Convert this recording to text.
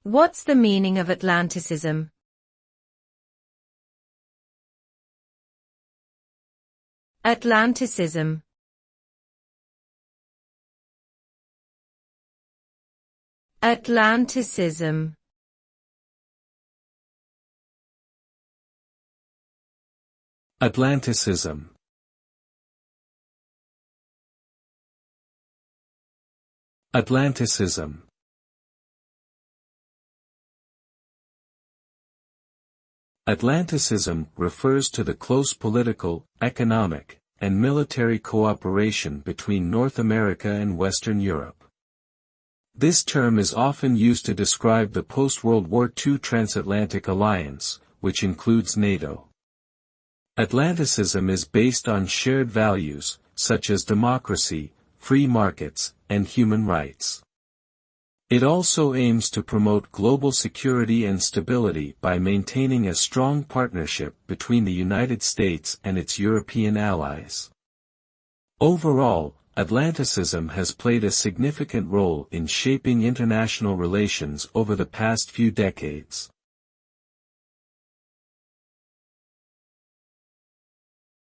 What's the meaning of Atlanticism? Atlanticism. Atlanticism. Atlanticism. Atlanticism. Atlanticism refers to the close political, economic, and military cooperation between North America and Western Europe. This term is often used to describe the post-World War II transatlantic alliance, which includes NATO. Atlanticism is based on shared values, such as democracy, free markets, and human rights. It also aims to promote global security and stability by maintaining a strong partnership between the United States and its European allies. Overall, Atlanticism has played a significant role in shaping international relations over the past few decades.